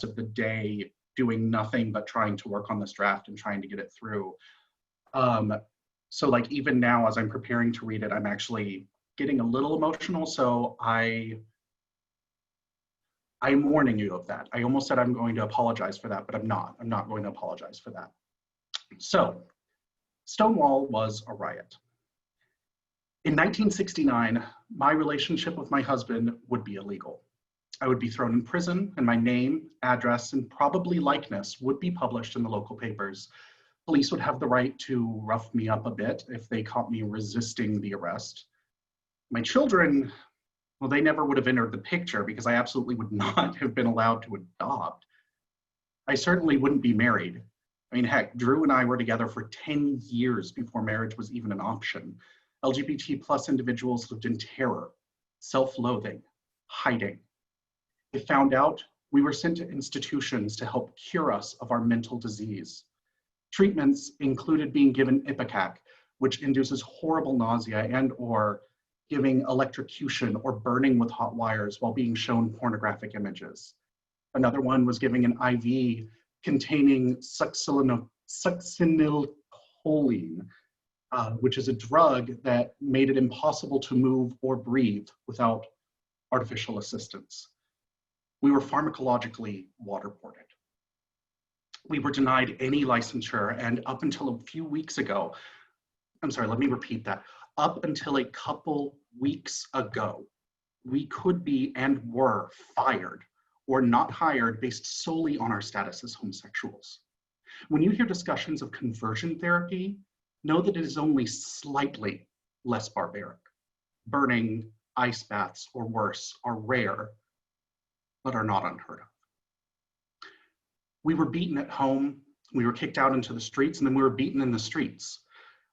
of the day doing nothing but trying to work on this draft and trying to get it through. So like even now as I'm preparing to read it, I'm actually getting a little emotional. So I'm warning you of that. I almost said I'm going to apologize for that, but I'm not going to apologize for that. So Stonewall was a riot. In 1969, my relationship with my husband would be illegal. I would be thrown in prison, and my name, address, and probably likeness would be published in the local papers. Police would have the right to rough me up a bit if they caught me resisting the arrest. My children, well, they never would have entered the picture because I absolutely would not have been allowed to adopt. I certainly wouldn't be married. I mean, heck, Drew and I were together for 10 years before marriage was even an option. LGBT+ individuals lived in terror, self-loathing, hiding. If found out, we were sent to institutions to help cure us of our mental disease. Treatments included being given Ipecac, which induces horrible nausea, and or giving electrocution or burning with hot wires while being shown pornographic images. Another one was giving an IV containing succinylcholine, which is a drug that made it impossible to move or breathe without artificial assistance. We were pharmacologically waterboarded. We were denied any licensure, and up until a few weeks ago, I'm sorry, let me repeat that. Up until a couple weeks ago, we could be and were fired or not hired based solely on our status as homosexuals. When you hear discussions of conversion therapy, know that it is only slightly less barbaric. Burning, ice baths, or worse are rare, but are not unheard of. We were beaten at home, we were kicked out into the streets, and then we were beaten in the streets.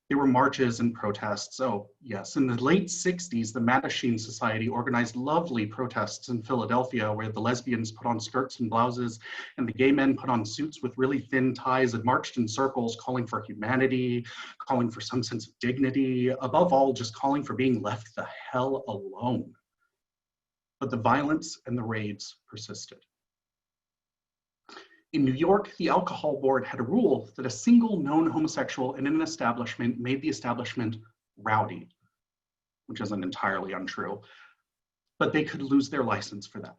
There were marches and protests. Oh yes, in the late 60s, the Mattachine Society organized lovely protests in Philadelphia where the lesbians put on skirts and blouses and the gay men put on suits with really thin ties and marched in circles calling for humanity, calling for some sense of dignity, above all, just calling for being left the hell alone. But the violence and the raids persisted. In New York, the alcohol board had a rule that a single known homosexual in an establishment made the establishment rowdy, which isn't entirely untrue, but they could lose their license for that.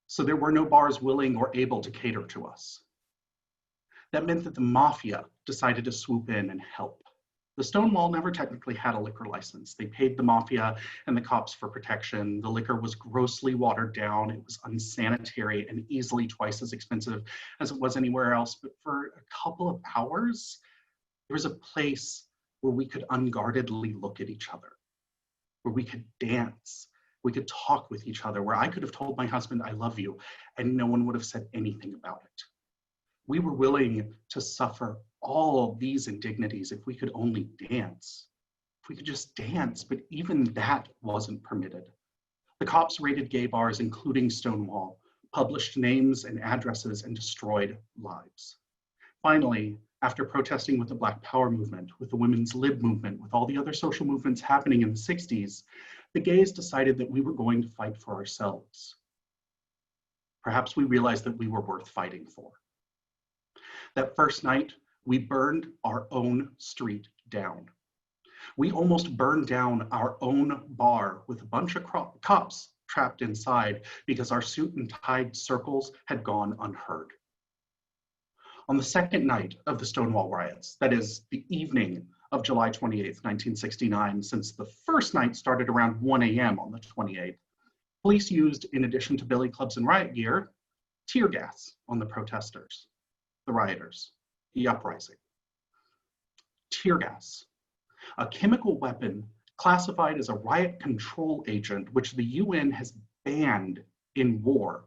So there were no bars willing or able to cater to us. That meant that the mafia decided to swoop in and help. The Stonewall never technically had a liquor license. They paid the mafia and the cops for protection. The liquor was grossly watered down. It was unsanitary and easily twice as expensive as it was anywhere else. But for a couple of hours, there was a place where we could unguardedly look at each other, where we could dance, we could talk with each other, where I could have told my husband, I love you, and no one would have said anything about it. We were willing to suffer all of these indignities if we could only dance. If we could just dance, but even that wasn't permitted. The cops raided gay bars, including Stonewall, published names and addresses, and destroyed lives. Finally, after protesting with the Black Power movement, with the women's lib movement, with all the other social movements happening in the 60s, the gays decided that we were going to fight for ourselves. Perhaps we realized that we were worth fighting for. That first night, we burned our own street down. We almost burned down our own bar with a bunch of cops trapped inside because our suit and tied circles had gone unheard. On the second night of the Stonewall riots, that is the evening of July 28th, 1969, since the first night started around 1 a.m. on the 28th, police used, in addition to billy clubs and riot gear, tear gas on the protesters, the rioters, the uprising. Tear gas, a chemical weapon classified as a riot control agent, which the UN has banned in war,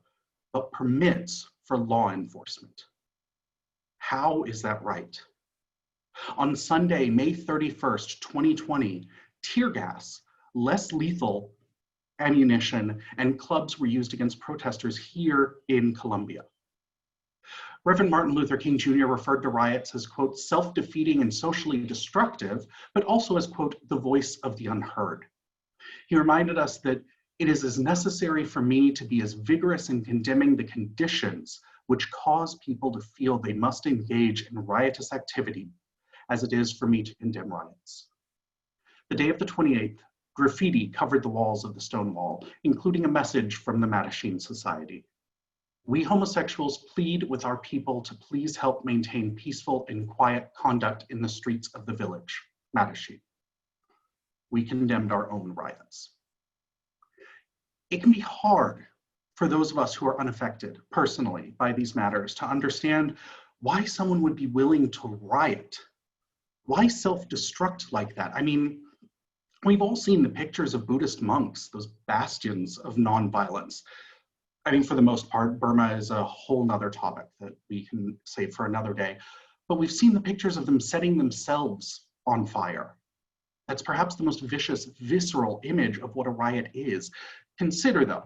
but permits for law enforcement. How is that right? On Sunday, May 31st, 2020, tear gas, less lethal ammunition, and clubs were used against protesters here in Colombia. Reverend Martin Luther King Jr. referred to riots as, quote, self-defeating and socially destructive, but also as, quote, the voice of the unheard. He reminded us that it is as necessary for me to be as vigorous in condemning the conditions, which cause people to feel they must engage in riotous activity, as it is for me to condemn riots. The day of the 28th, graffiti covered the walls of the Stonewall, including a message from the Mattachine Society. We homosexuals plead with our people to please help maintain peaceful and quiet conduct in the streets of the village, Mattachine. We condemned our own riots. It can be hard for those of us who are unaffected personally by these matters to understand why someone would be willing to riot. Why self-destruct like that? I mean, we've all seen the pictures of Buddhist monks, those bastions of nonviolence. I mean, for the most part, Burma is a whole nother topic that we can save for another day. But we've seen the pictures of them setting themselves on fire. That's perhaps the most vicious, visceral image of what a riot is. Consider though,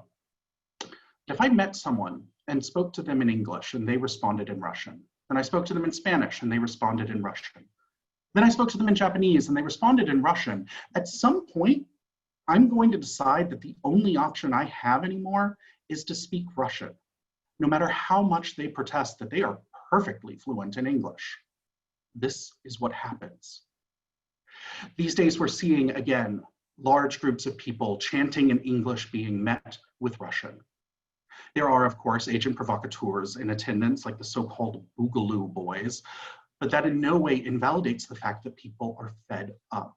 if I met someone and spoke to them in English and they responded in Russian, then I spoke to them in Spanish and they responded in Russian, then I spoke to them in Japanese and they responded in Russian, at some point, I'm going to decide that the only option I have anymore is to speak Russian, no matter how much they protest that they are perfectly fluent in English. This is what happens. These days we're seeing, again, large groups of people chanting in English being met with Russian. There are, of course, agent provocateurs in attendance, like the so-called Boogaloo boys, but that in no way invalidates the fact that people are fed up.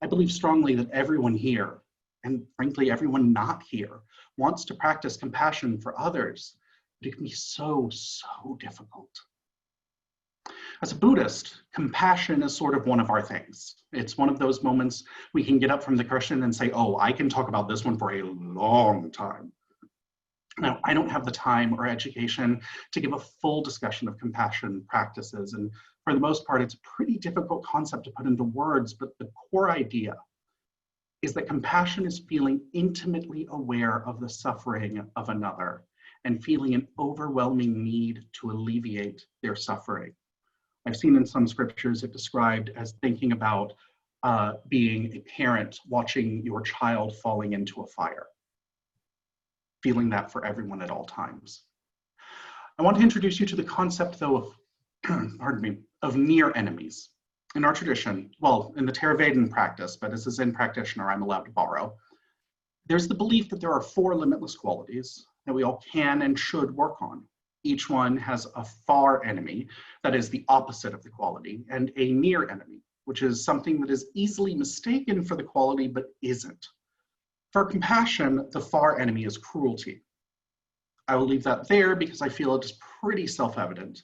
I believe strongly that everyone here, and frankly, everyone not here, wants to practice compassion for others, but it can be so, so difficult. As a Buddhist, compassion is sort of one of our things. It's one of those moments we can get up from the cushion and say, oh, I can talk about this one for a long time. Now, I don't have the time or education to give a full discussion of compassion practices, and for the most part, it's a pretty difficult concept to put into words, but the core idea is that compassion is feeling intimately aware of the suffering of another and feeling an overwhelming need to alleviate their suffering. I've seen in some scriptures it described as thinking about being a parent watching your child falling into a fire, feeling that for everyone at all times. I want to introduce you to the concept, though, of, pardon me, of near enemies. In our tradition, well, in the Theravadan practice, but as a Zen practitioner, I'm allowed to borrow, there's the belief that there are 4 limitless qualities that we all can and should work on. Each one has a far enemy, that is the opposite of the quality, and a near enemy, which is something that is easily mistaken for the quality but isn't. For compassion, the far enemy is cruelty. I will leave that there because I feel it is pretty self-evident.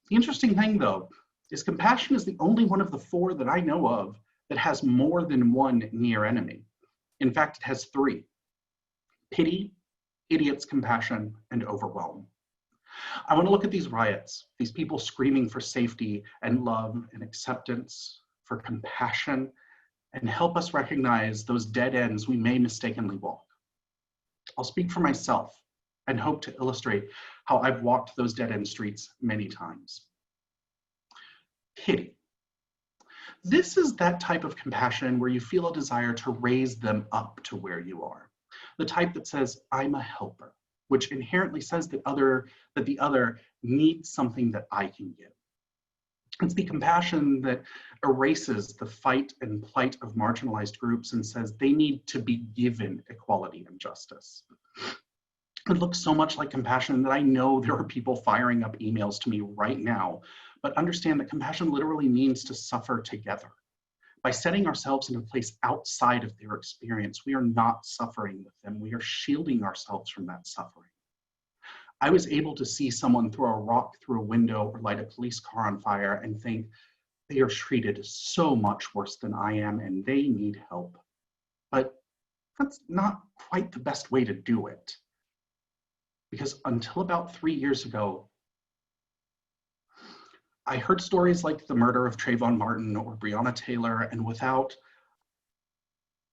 The interesting thing, though, is compassion is the only one of the 4 that I know of that has more than one near enemy. In fact, it has 3: pity, idiot's compassion, and overwhelm. I want to look at these riots, these people screaming for safety and love and acceptance, for compassion, and help us recognize those dead ends we may mistakenly walk. I'll speak for myself and hope to illustrate how I've walked those dead end streets many times. Pity. This is that type of compassion where you feel a desire to raise them up to where you are. The type that says, I'm a helper, which inherently says that the other needs something that I can give. It's the compassion that erases the fight and plight of marginalized groups and says they need to be given equality and justice. It looks so much like compassion that I know there are people firing up emails to me right now, but understand that compassion literally means to suffer together. By setting ourselves in a place outside of their experience, we are not suffering with them. We are shielding ourselves from that suffering. I was able to see someone throw a rock through a window or light a police car on fire and think, they are treated so much worse than I am and they need help. But that's not quite the best way to do it. Because until about 3 years ago, I heard stories like the murder of Trayvon Martin or Breonna Taylor, and without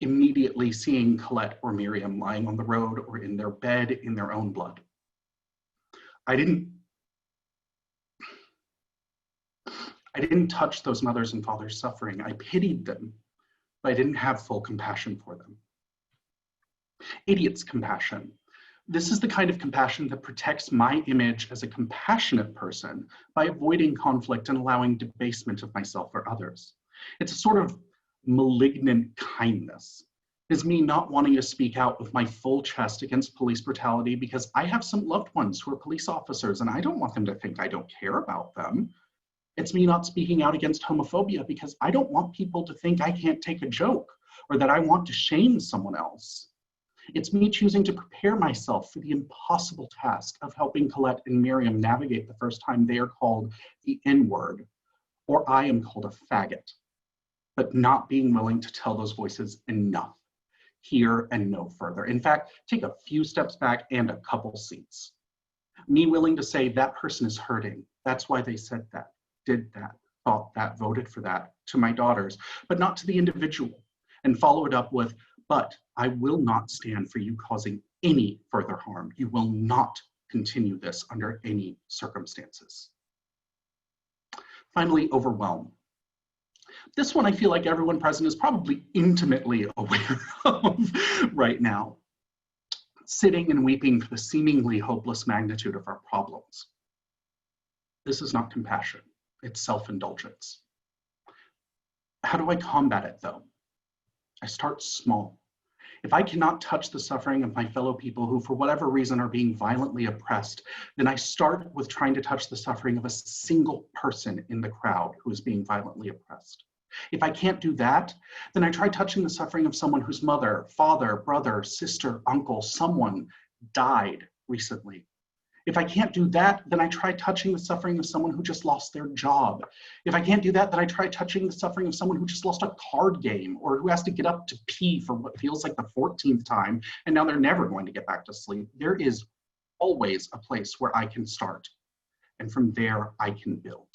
immediately seeing Colette or Miriam lying on the road or in their bed in their own blood. I didn't touch those mothers and fathers suffering. I pitied them, but I didn't have full compassion for them. Idiot's compassion This is the kind of compassion that protects my image as a compassionate person by avoiding conflict and allowing debasement of myself or others. It's a sort of malignant kindness. It's me not wanting to speak out with my full chest against police brutality because I have some loved ones who are police officers and I don't want them to think I don't care about them. It's me not speaking out against homophobia because I don't want people to think I can't take a joke or that I want to shame someone else. It's me choosing to prepare myself for the impossible task of helping Colette and Miriam navigate the first time they are called the N-word, or I am called a faggot, but not being willing to tell those voices enough, here and no further. In fact, take a few steps back and a couple seats. Me willing to say that person is hurting. That's why they said that, did that, thought that, voted for that, to my daughters, but not to the individual, and follow it up with, but I will not stand for you causing any further harm. You will not continue this under any circumstances. Finally, overwhelm. This one I feel like everyone present is probably intimately aware of right now. Sitting and weeping for the seemingly hopeless magnitude of our problems. This is not compassion, it's self-indulgence. How do I combat it though? I start small. If I cannot touch the suffering of my fellow people who, for whatever reason, are being violently oppressed, then I start with trying to touch the suffering of a single person in the crowd who is being violently oppressed. If I can't do that, then I try touching the suffering of someone whose mother, father, brother, sister, uncle, someone died recently. If I can't do that, then I try touching the suffering of someone who just lost their job. If I can't do that, then I try touching the suffering of someone who just lost a card game or who has to get up to pee for what feels like the 14th time, and now they're never going to get back to sleep. There is always a place where I can start, and from there I can build.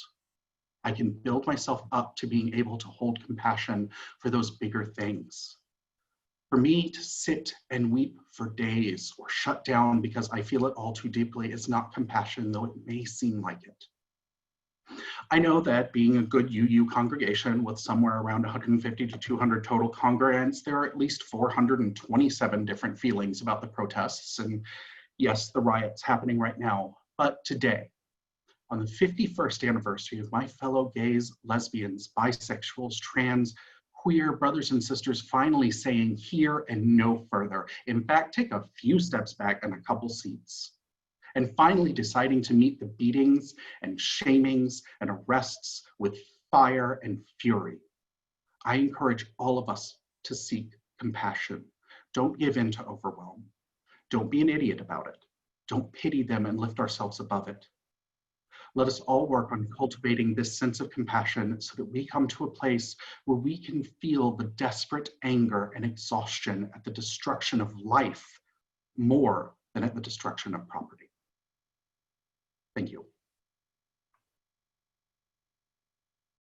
I can build myself up to being able to hold compassion for those bigger things. For me to sit and weep for days or shut down because I feel it all too deeply is not compassion, though it may seem like it. I know that being a good UU congregation with somewhere around 150 to 200 total congregants, there are at least 427 different feelings about the protests and yes, the riots happening right now. But today, on the 51st anniversary of my fellow gays, lesbians, bisexuals, trans, queer brothers and sisters finally saying here and no further. In fact, take a few steps back and a couple seats. And finally deciding to meet the beatings and shamings and arrests with fire and fury. I encourage all of us to seek compassion. Don't give in to overwhelm. Don't be an idiot about it. Don't pity them and lift ourselves above it. Let us all work on cultivating this sense of compassion so that we come to a place where we can feel the desperate anger and exhaustion at the destruction of life more than at the destruction of property. Thank you.